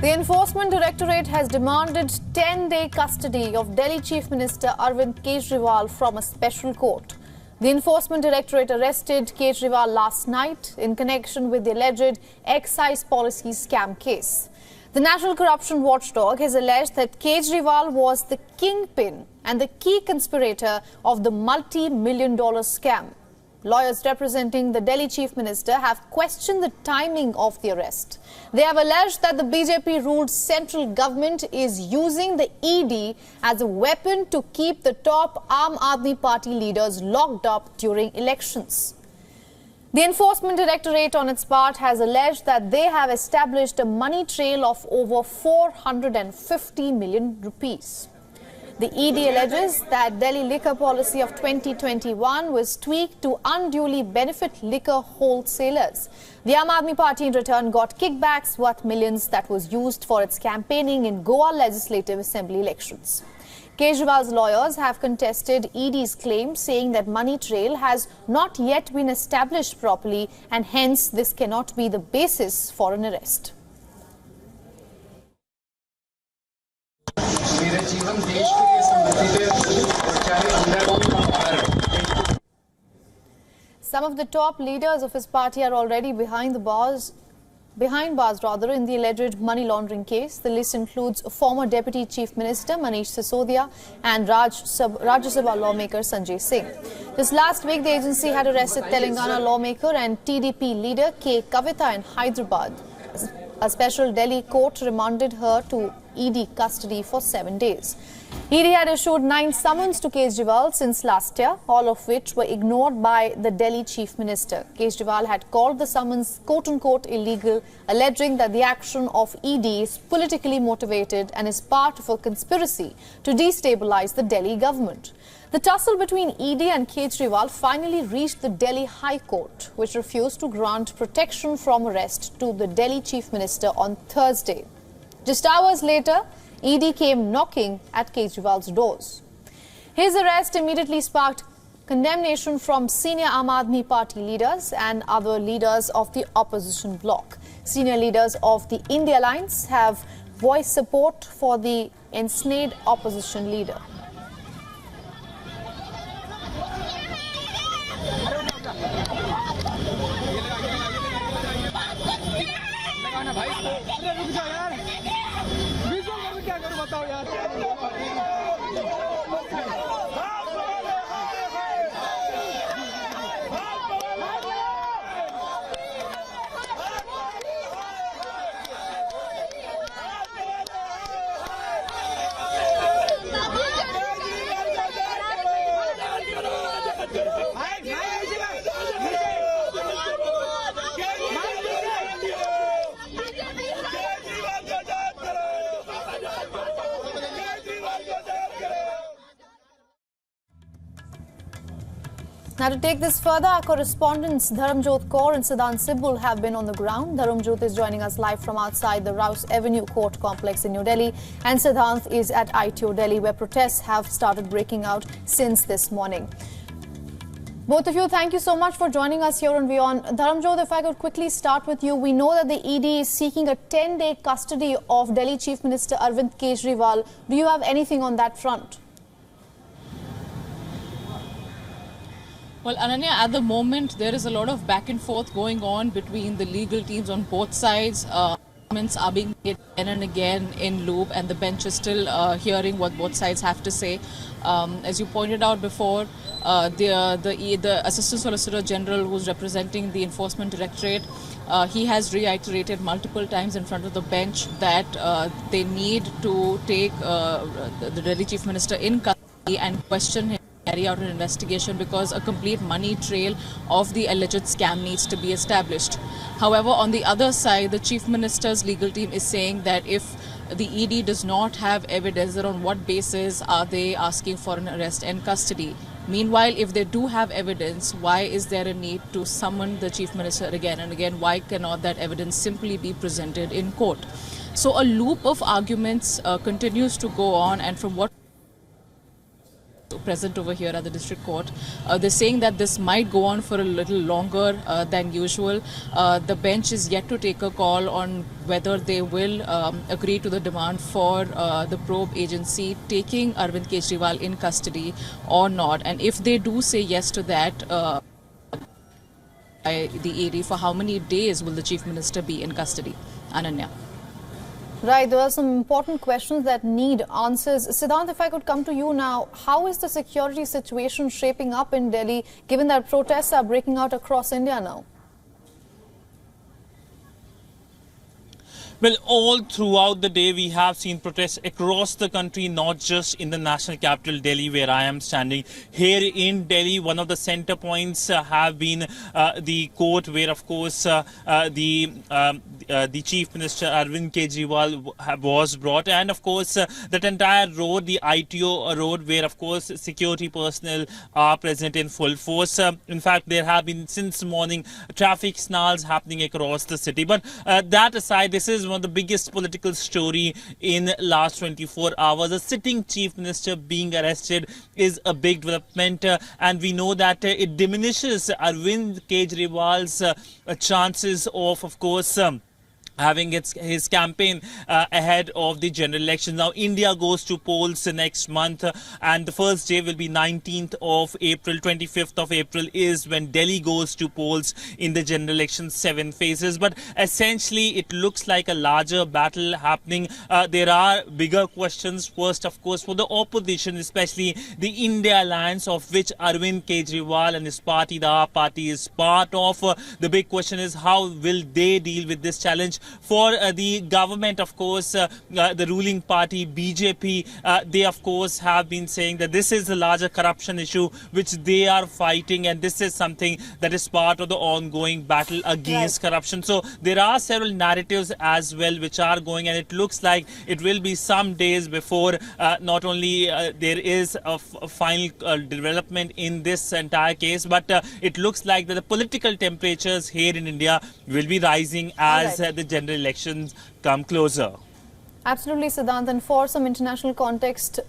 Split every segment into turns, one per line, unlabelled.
The Enforcement Directorate has demanded 10-day custody of Delhi Chief Minister Arvind Kejriwal from a special court. The Enforcement Directorate arrested Kejriwal last night in connection with the alleged excise policy scam case. The National Corruption Watchdog has alleged that Kejriwal was the kingpin and the key conspirator of the multi-million-dollar scam. Lawyers representing the Delhi Chief Minister have questioned the timing of the arrest. They have alleged that the BJP-ruled central government is using the ED as a weapon to keep the top Aam Aadmi Party leaders locked up during elections. The Enforcement Directorate, on its part, has alleged that they have established a money trail of over 450 million rupees. The ED alleges that Delhi liquor policy of 2021 was tweaked to unduly benefit liquor wholesalers. The Aam Aadmi Party in return got kickbacks worth millions that was used for its campaigning in Goa Legislative Assembly elections. Kejriwal's lawyers have contested ED's claim, saying that money trail has not yet been established properly and hence this cannot be the basis for an arrest. Some of the top leaders of his party are already behind bars in the alleged money laundering case. The list includes former Deputy Chief Minister Manish Sisodia and Rajya Sabha lawmaker Sanjay Singh. Just last week, the agency had arrested Telangana lawmaker and TDP leader K. Kavita in Hyderabad. A special Delhi court remanded her to ED custody for 7 days. ED had issued 9 summons to Kejriwal since last year, all of which were ignored by the Delhi Chief Minister. Kejriwal had called the summons quote-unquote illegal, alleging that the action of ED is politically motivated and is part of a conspiracy to destabilize the Delhi government. The tussle between ED and Kejriwal finally reached the Delhi High Court, which refused to grant protection from arrest to the Delhi Chief Minister on Thursday. Just hours later, ED came knocking at Kejriwal's doors. His arrest immediately sparked condemnation from senior Aam Aadmi Party leaders and other leaders of the opposition bloc. Senior leaders of the India Alliance have voiced support for the ensnared opposition leader. Now, to take this further, our correspondents Dharamjot Kaur and Siddhant Sibul have been on the ground. Dharamjot is joining us live from outside the Rouse Avenue Court Complex in New Delhi, and Siddhant is at ITO Delhi, where protests have started breaking out since this morning. Both of you, thank you so much for joining us here on WION. Dharamjot, if I could quickly start with you. We know that the ED is seeking a 10-day custody of Delhi Chief Minister Arvind Kejriwal. Do you have anything on that front?
Well, Ananya, at the moment, there is a lot of back and forth going on between the legal teams on both sides. Arguments are being made again and again in loop, and the bench is still hearing what both sides have to say. As you pointed out before, the Assistant Solicitor General, who's representing the Enforcement Directorate, he has reiterated multiple times in front of the bench that they need to take the Delhi Chief Minister in custody and question him, carry out an investigation, because a complete money trail of the alleged scam needs to be established. However, on the other side, the Chief Minister's legal team is saying that if the ED does not have evidence, then on what basis are they asking for an arrest and custody? Meanwhile, if they do have evidence, why is there a need to summon the Chief Minister again and again? Why cannot that evidence simply be presented in court? So a loop of arguments continues to go on, and from what present over here at the district court. They're saying that this might go on for a little longer than usual. The bench is yet to take a call on whether they will agree to the demand for the probe agency taking Arvind Kejriwal in custody or not. And if they do say yes to that, by the AD, for how many days will the Chief Minister be in custody? Ananya.
Right, there are some important questions that need answers. Siddhant, if I could come to you now, how is the security situation shaping up in Delhi, given that protests are breaking out across India now?
Well, all throughout the day, we have seen protests across the country, not just in the national capital, Delhi, where I am standing. Here in Delhi, one of the center points have been the court where, of course, the Chief Minister Arvind Kejriwal was brought. And, of course, that entire road, the ITO road, where, of course, security personnel are present in full force. In fact, there have been, since morning, traffic snarls happening across the city. But that aside, this is one of the biggest political story in last 24 hours. A sitting chief minister being arrested is a big development, and we know that it diminishes Arvind Kejriwal's chances of course, having his campaign ahead of the general election. Now, India goes to polls next month, and the first day will be 19th of April. 25th of April is when Delhi goes to polls in the general election 7 phases. But essentially, it looks like a larger battle happening. There are bigger questions. First, of course, for the opposition, especially the India Alliance, of which Arvind Kejriwal and his party, the AAP party, is part of. The big question is, how will they deal with this challenge? For the government, of course, the ruling party, BJP, they, of course, have been saying that this is a larger corruption issue which they are fighting, and this is something that is part of the ongoing battle against corruption. So there are several narratives as well which are going, and it looks like it will be some days before not only there is a final development in this entire case, but it looks like that the political temperatures here in India will be rising as the general elections come closer.
Absolutely, Siddhant. And for some international context,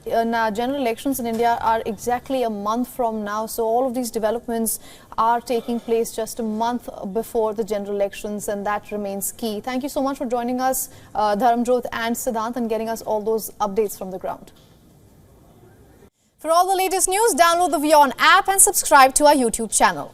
general elections in India are exactly a month from now. So all of these developments are taking place just a month before the general elections, and that remains key. Thank you so much for joining us, Dharamjot and Siddhant, and getting us all those updates from the ground. For all the latest news, download the WION app and subscribe to our YouTube channel.